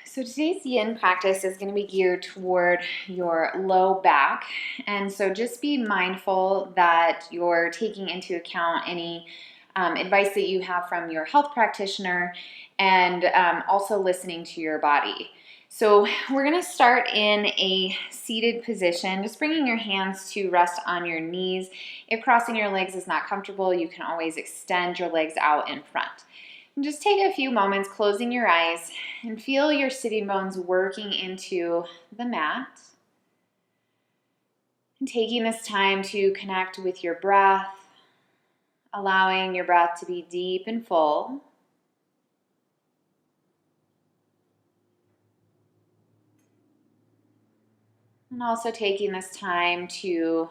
So today's yin practice is going to be geared toward your low back. And so just be mindful that you're taking into account any advice that you have from your health practitioner and also listening to your body. So we're going to start in a seated position, just bringing your hands to rest on your knees. If crossing your legs is not comfortable, you can always extend your legs out in front. And just take a few moments closing your eyes and feel your sitting bones working into the mat. And taking this time to connect with your breath, allowing your breath to be deep and full. And also taking this time to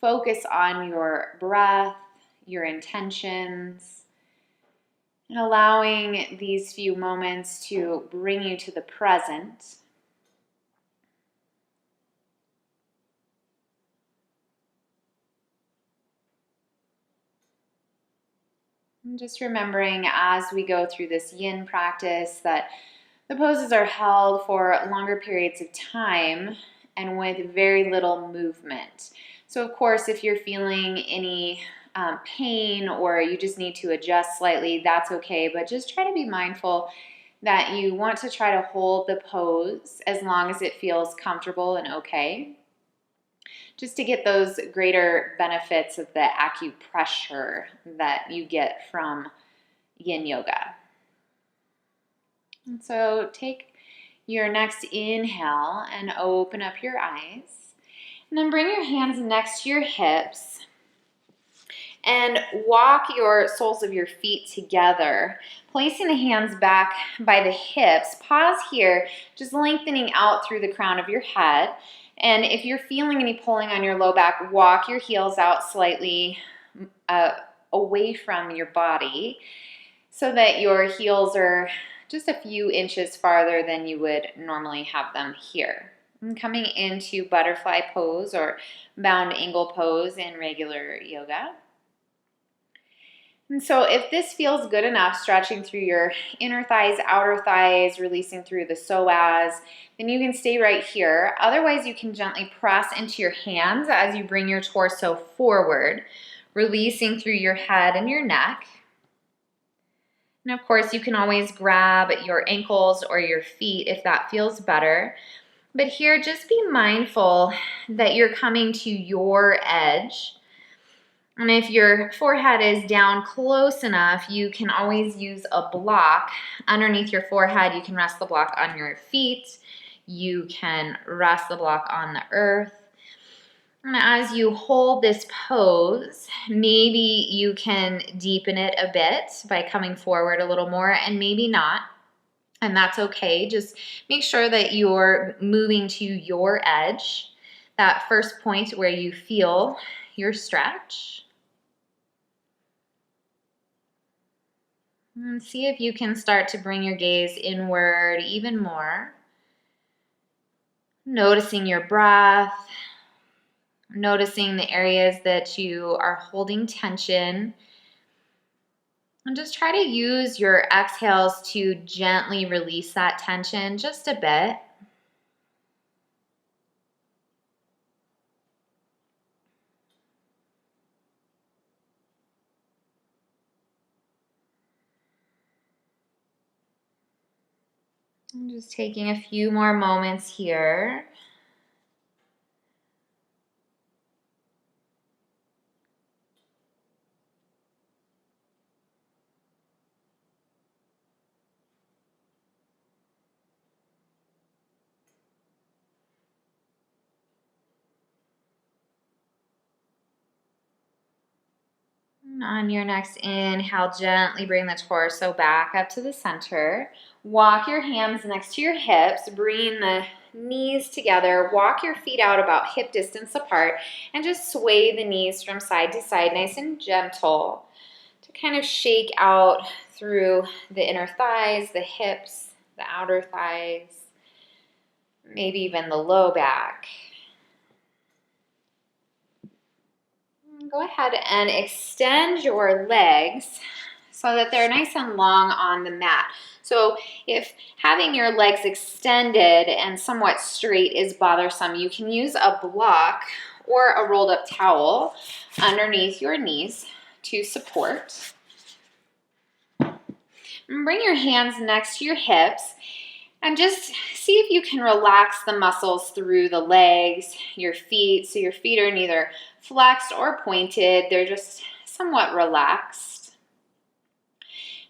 focus on your breath, your intentions, and allowing these few moments to bring you to the present. And just remembering as we go through this yin practice that the poses are held for longer periods of time and with very little movement. So of course, if you're feeling any pain or you just need to adjust slightly, that's okay. But just try to be mindful that you want to try to hold the pose as long as it feels comfortable and okay, just to get those greater benefits of the acupressure that you get from yin yoga. And so take your next inhale and open up your eyes. And then bring your hands next to your hips and walk your soles of your feet together, placing the hands back by the hips. Pause here, just lengthening out through the crown of your head. And if you're feeling any pulling on your low back, walk your heels out slightly away from your body so that your heels are just a few inches farther than you would normally have them here. And coming into butterfly pose or bound angle pose in regular yoga. And so if this feels good enough, stretching through your inner thighs, outer thighs, releasing through the psoas, then you can stay right here. Otherwise, you can gently press into your hands as you bring your torso forward, releasing through your head and your neck. And of course, you can always grab your ankles or your feet if that feels better. But here, just be mindful that you're coming to your edge. And if your forehead is down close enough, you can always use a block underneath your forehead. You can rest the block on your feet. You can rest the block on the earth. And as you hold this pose, maybe you can deepen it a bit by coming forward a little more, and maybe not. And that's okay. Just make sure that you're moving to your edge, that first point where you feel your stretch. And see if you can start to bring your gaze inward even more. Noticing your breath, noticing the areas that you are holding tension. And just try to use your exhales to gently release that tension just a bit. I'm just taking a few more moments here. And on your next inhale, gently bring the torso back up to the center. Walk your hands next to your hips, bring the knees together, walk your feet out about hip distance apart, and just sway the knees from side to side, nice and gentle, to kind of shake out through the inner thighs, the hips, the outer thighs, maybe even the low back. Go ahead and extend your legs so that they're nice and long on the mat. So if having your legs extended and somewhat straight is bothersome, you can use a block or a rolled up towel underneath your knees to support. And bring your hands next to your hips and just see if you can relax the muscles through the legs, your feet. So your feet are neither flexed or pointed, they're just somewhat relaxed.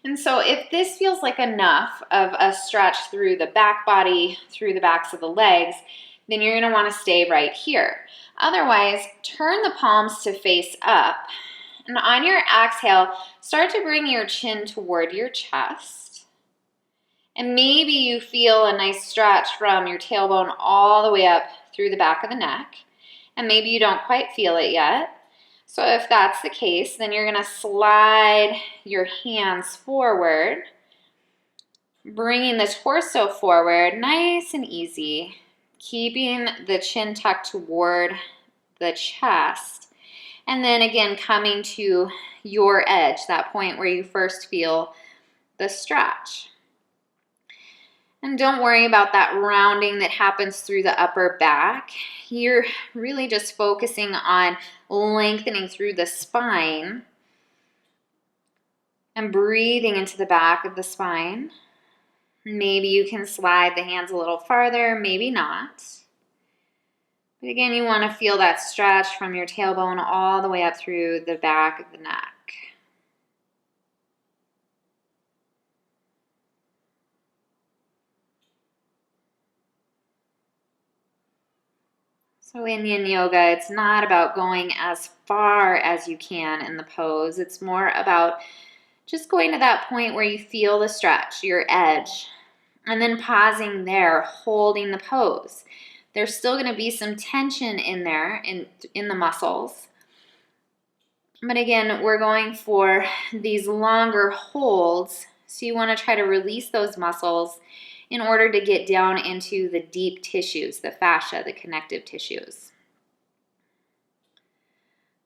And so if this feels like enough of a stretch through the back body, through the backs of the legs, then you're gonna wanna stay right here. Otherwise, turn the palms to face up. And on your exhale, start to bring your chin toward your chest. And maybe you feel a nice stretch from your tailbone all the way up through the back of the neck. And maybe you don't quite feel it yet. So if that's the case, then you're gonna slide your hands forward, bringing the torso forward, nice and easy, keeping the chin tucked toward the chest. And then again, coming to your edge, that point where you first feel the stretch. And don't worry about that rounding that happens through the upper back. You're really just focusing on lengthening through the spine and breathing into the back of the spine. Maybe you can slide the hands a little farther, maybe not. But again, you want to feel that stretch from your tailbone all the way up through the back of the neck. So in yin yoga, it's not about going as far as you can in the pose. It's more about just going to that point where you feel the stretch, your edge, and then pausing there, holding the pose. There's still going to be some tension in there, in the muscles. But again, we're going for these longer holds, so you want to try to release those muscles in order to get down into the deep tissues, the fascia, the connective tissues.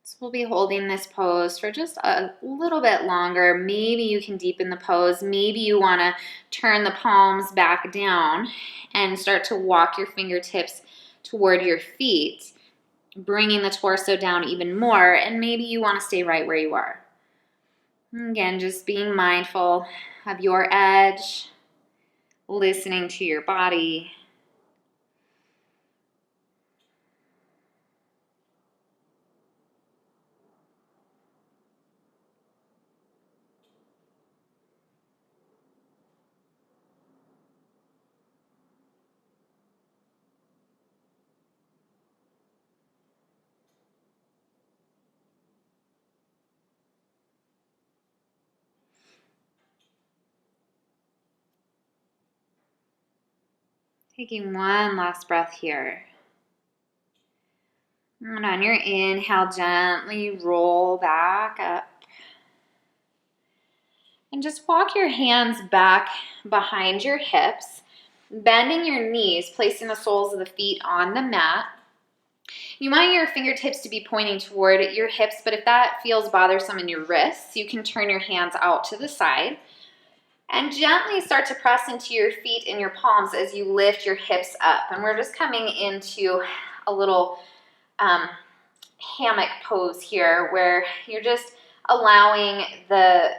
So we'll be holding this pose for just a little bit longer. Maybe you can deepen the pose. Maybe you want to turn the palms back down and start to walk your fingertips toward your feet, bringing the torso down even more. And maybe you want to stay right where you are. Again, just being mindful of your edge, listening to your body. Taking one last breath here. And on your inhale, gently roll back up. And just walk your hands back behind your hips, bending your knees, placing the soles of the feet on the mat. You want your fingertips to be pointing toward your hips, but if that feels bothersome in your wrists, you can turn your hands out to the side. And gently start to press into your feet and your palms as you lift your hips up. And we're just coming into a little hammock pose here where you're just allowing the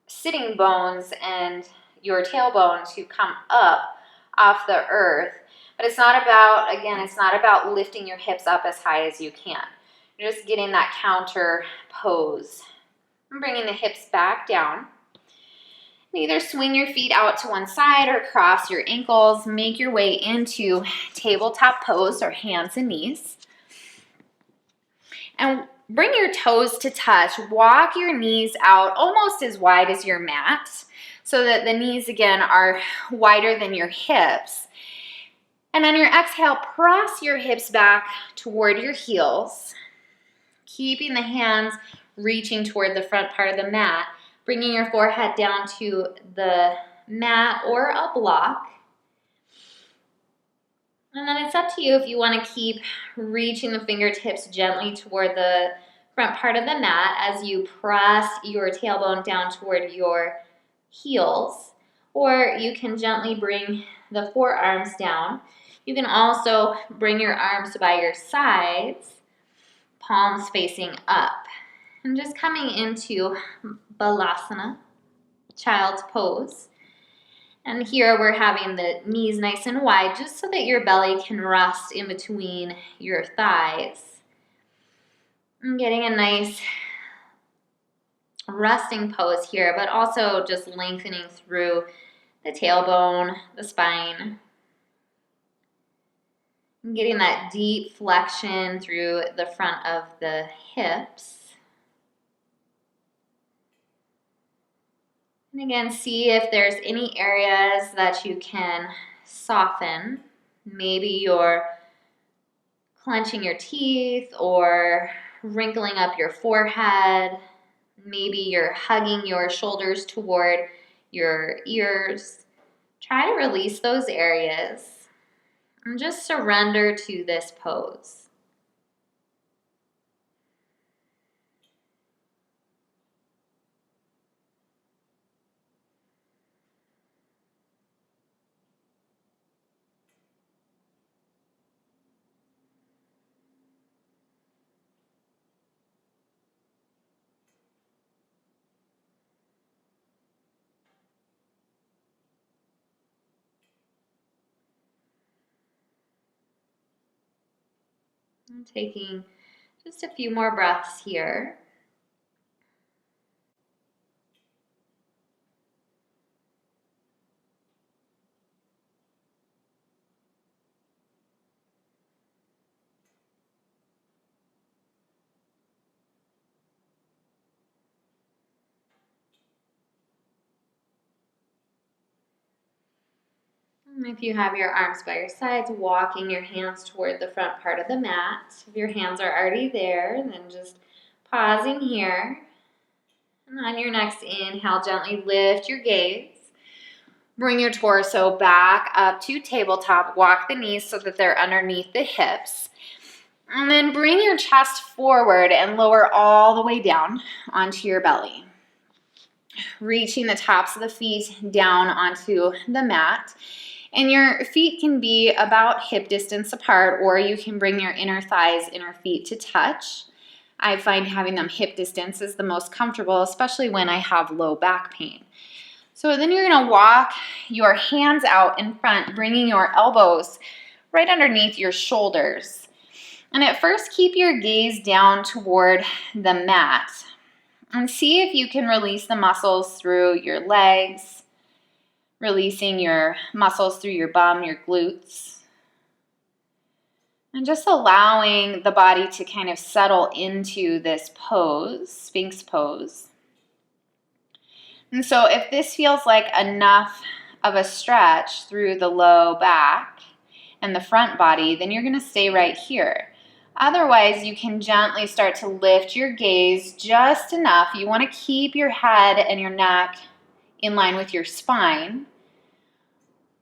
sitting bones and your tailbone to come up off the earth. But it's not about, again, it's not about lifting your hips up as high as you can. You're just getting that counter pose. And bringing the hips back down. Either swing your feet out to one side or cross your ankles. Make your way into tabletop pose or hands and knees. And bring your toes to touch. Walk your knees out almost as wide as your mat so that the knees, again, are wider than your hips. And on your exhale, press your hips back toward your heels, keeping the hands reaching toward the front part of the mat. Bringing your forehead down to the mat or a block. And then it's up to you if you want to keep reaching the fingertips gently toward the front part of the mat as you press your tailbone down toward your heels, or you can gently bring the forearms down. You can also bring your arms by your sides, palms facing up, and just coming into Balasana, child's pose. And here we're having the knees nice and wide just so that your belly can rest in between your thighs. And getting a nice resting pose here, but also just lengthening through the tailbone, the spine. And getting that deep flexion through the front of the hips. And again, see if there's any areas that you can soften. Maybe you're clenching your teeth or wrinkling up your forehead. Maybe you're hugging your shoulders toward your ears. Try to release those areas and just surrender to this pose. I'm taking just a few more breaths here. If you have your arms by your sides, walking your hands toward the front part of the mat. If your hands are already there, then just pausing here. And on your next inhale, gently lift your gaze. Bring your torso back up to tabletop. Walk the knees so that they're underneath the hips. And then bring your chest forward and lower all the way down onto your belly. Reaching the tops of the feet down onto the mat. And your feet can be about hip distance apart, or you can bring your inner thighs, inner feet to touch. I find having them hip distance is the most comfortable, especially when I have low back pain. So then you're going to walk your hands out in front, bringing your elbows right underneath your shoulders. And at first, keep your gaze down toward the mat. And see if you can release the muscles through your legs, releasing your muscles through your bum, your glutes. And just allowing the body to kind of settle into this pose, Sphinx pose. And so if this feels like enough of a stretch through the low back and the front body, then you're going to stay right here. Otherwise, you can gently start to lift your gaze just enough. You want to keep your head and your neck in line with your spine.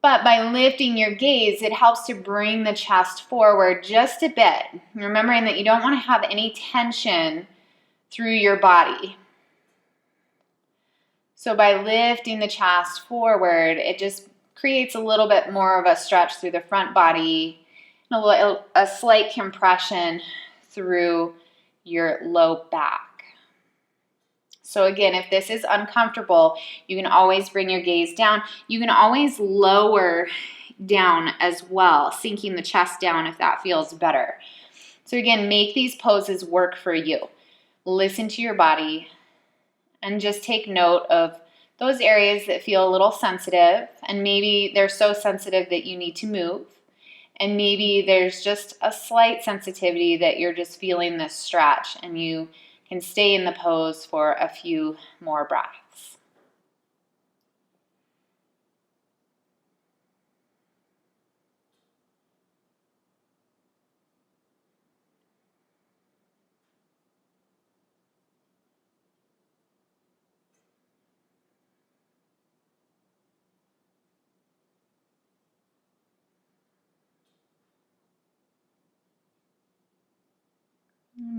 But by lifting your gaze, it helps to bring the chest forward just a bit. Remembering that you don't want to have any tension through your body. So by lifting the chest forward, it just creates a little bit more of a stretch through the front body, and a slight compression through your low back. So again, if this is uncomfortable, you can always bring your gaze down. You can always lower down as well, sinking the chest down if that feels better. So again, make these poses work for you. Listen to your body and just take note of those areas that feel a little sensitive, and maybe they're so sensitive that you need to move. And maybe there's just a slight sensitivity that you're just feeling this stretch, and you can stay in the pose for a few more breaths.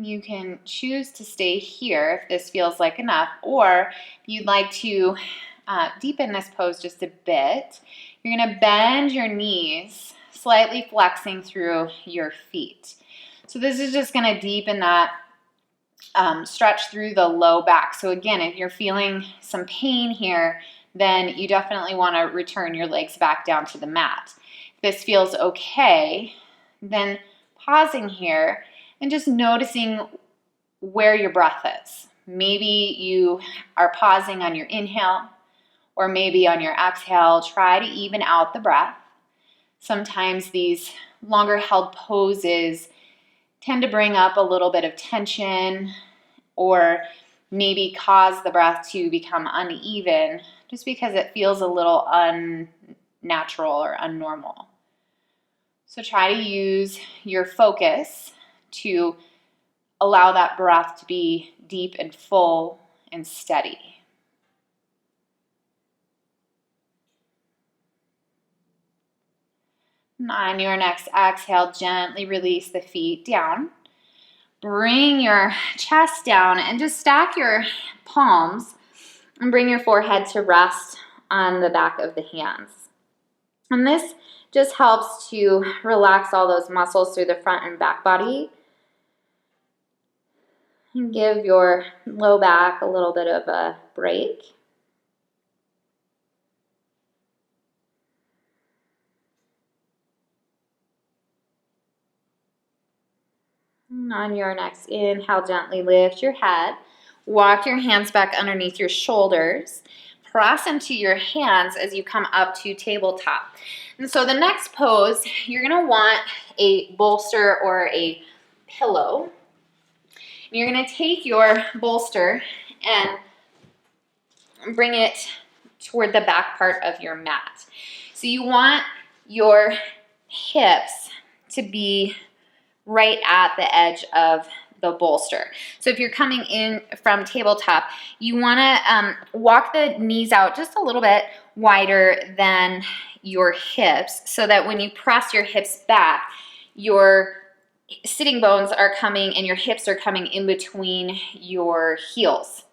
You can choose to stay here if this feels like enough, or if you'd like to deepen this pose just a bit, you're going to bend your knees, slightly flexing through your feet. So this is just going to deepen that stretch through the low back. So again, if you're feeling some pain here, then you definitely want to return your legs back down to the mat. If this feels okay, then pausing here and just noticing where your breath is. Maybe you are pausing on your inhale or maybe on your exhale. Try to even out the breath. Sometimes these longer held poses tend to bring up a little bit of tension or maybe cause the breath to become uneven just because it feels a little unnatural or unnormal. So try to use your focus to allow that breath to be deep and full and steady. And on your next exhale, gently release the feet down. Bring your chest down and just stack your palms and bring your forehead to rest on the back of the hands. And this just helps to relax all those muscles through the front and back body and give your low back a little bit of a break. And on your next inhale, gently lift your head. Walk your hands back underneath your shoulders. Press into your hands as you come up to tabletop. And so the next pose, you're going to want a bolster or a pillow. And you're going to take your bolster and bring it toward the back part of your mat. So you want your hips to be right at the edge of the bolster. So if you're coming in from tabletop, you want to walk the knees out just a little bit wider than your hips so that when you press your hips back, your sitting bones are coming and your hips are coming in between your heels.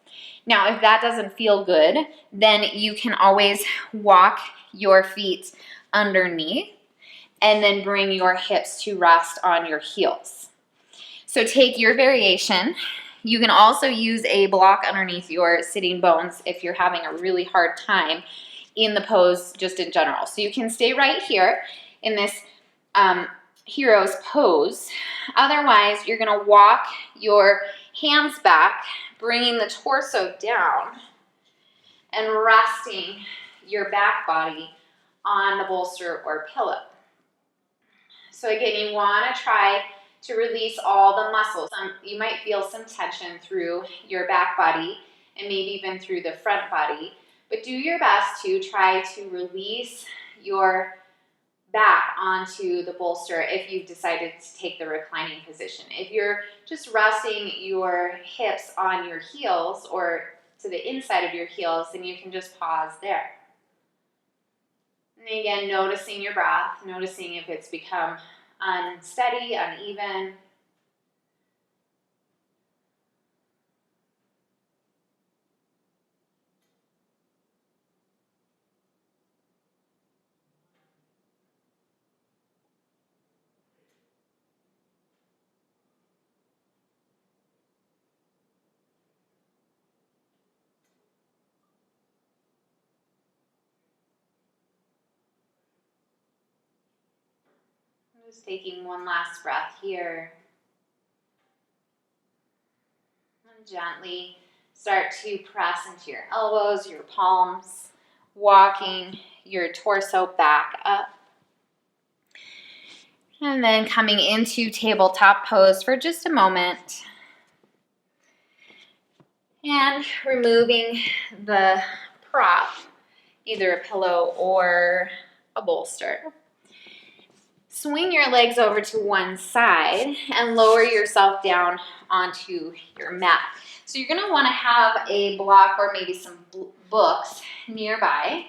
Now, if that doesn't feel good, then you can always walk your feet underneath and then bring your hips to rest on your heels. So take your variation. You can also use a block underneath your sitting bones if you're having a really hard time in the pose just in general. So you can stay right here in this hero's pose. Otherwise, you're going to walk your hands back, bringing the torso down and resting your back body on the bolster or pillow. So again, you want to try to release all the muscles. You might feel some tension through your back body and maybe even through the front body, but do your best to try to release your back onto the bolster if you've decided to take the reclining position. If you're just resting your hips on your heels or to the inside of your heels, then you can just pause there. And again, noticing your breath, noticing if it's become unsteady, uneven. Just taking one last breath here. And gently start to press into your elbows, your palms, walking your torso back up. And then coming into tabletop pose for just a moment. And removing the prop, either a pillow or a bolster. Swing your legs over to one side and lower yourself down onto your mat. So you're going to want to have a block or maybe some books nearby.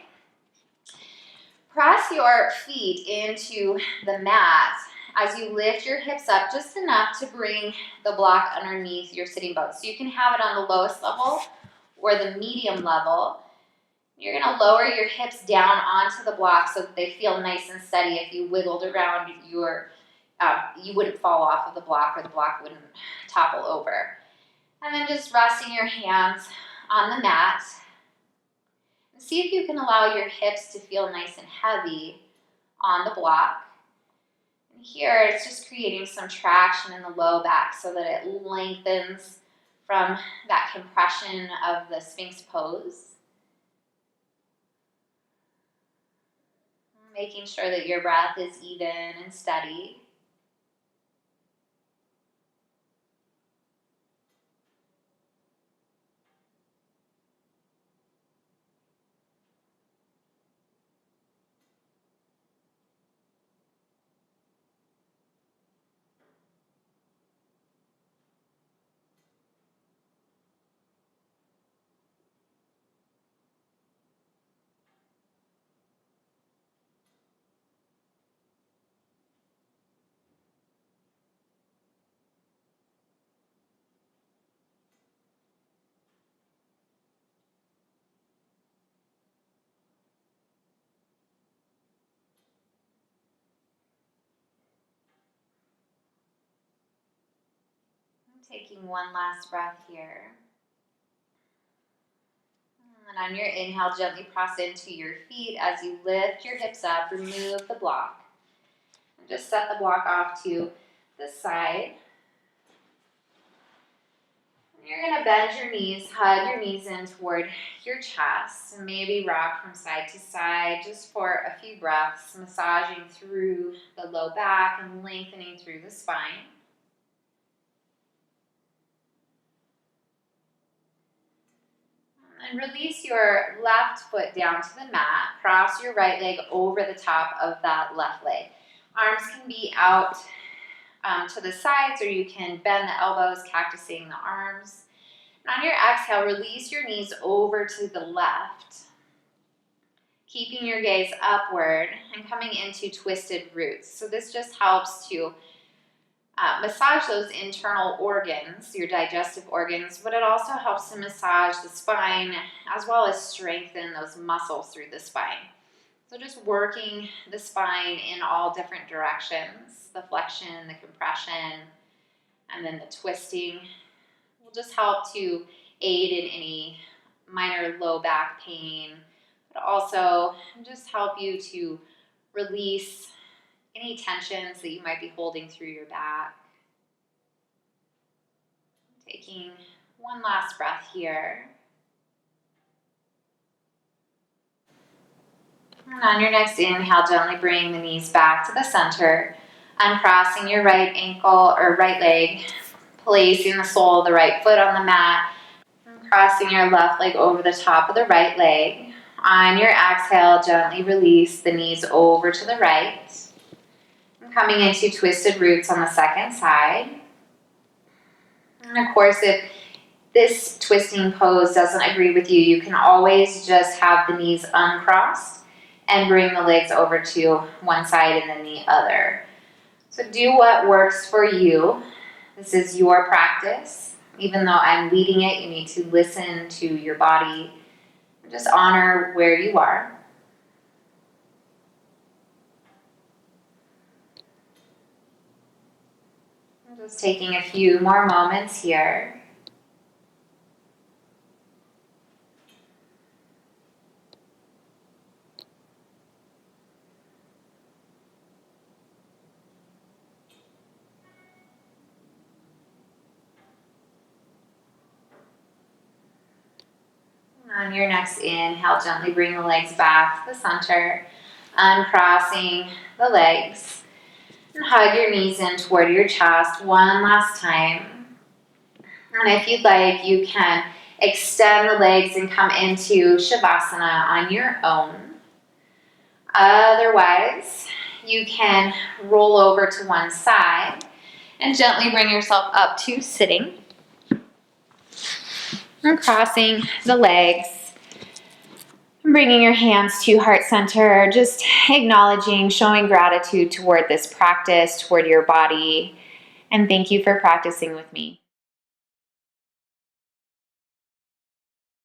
Press your feet into the mat as you lift your hips up just enough to bring the block underneath your sitting bones. So you can have it on the lowest level or the medium level. You're going to lower your hips down onto the block so that they feel nice and steady. If you wiggled around, you wouldn't fall off of the block, or the block wouldn't topple over. And then just resting your hands on the mat. And see if you can allow your hips to feel nice and heavy on the block. And here it's just creating some traction in the low back so that it lengthens from that compression of the Sphinx pose. Making sure that your breath is even and steady. Taking one last breath here. And on your inhale, gently press into your feet as you lift your hips up, remove the block. And just set the block off to the side. And you're going to bend your knees, hug your knees in toward your chest, and maybe rock from side to side just for a few breaths, massaging through the low back and lengthening through the spine. And release your left foot down to the mat. Cross your right leg over the top of that left leg. Arms can be out to the sides, or you can bend the elbows, cactusing the arms. And on your exhale, release your knees over to the left, keeping your gaze upward and coming into twisted roots. So this just helps to massage those internal organs, your digestive organs, but it also helps to massage the spine as well as strengthen those muscles through the spine. So just working the spine in all different directions, the flexion, the compression, and then the twisting will just help to aid in any minor low back pain, but also just help you to release any tensions that you might be holding through your back. Taking one last breath here. And on your next inhale, gently bring the knees back to the center, uncrossing your right ankle or right leg, placing the sole of the right foot on the mat, and crossing your left leg over the top of the right leg. On your exhale, gently release the knees over to the right. Coming into twisted roots on the second side. And of course, if this twisting pose doesn't agree with you, you can always just have the knees uncrossed and bring the legs over to one side and then the other. So do what works for you. This is your practice. Even though I'm leading it, you need to listen to your body. Just honor where you are. Just taking a few more moments here. On your next inhale, gently bring the legs back to the center, uncrossing the legs. And hug your knees in toward your chest one last time. And if you'd like, you can extend the legs and come into Shavasana on your own. Otherwise, you can roll over to one side and gently bring yourself up to sitting. And crossing the legs. Bringing your hands to heart center, just acknowledging, showing gratitude toward this practice, toward your body. And thank you for practicing with me.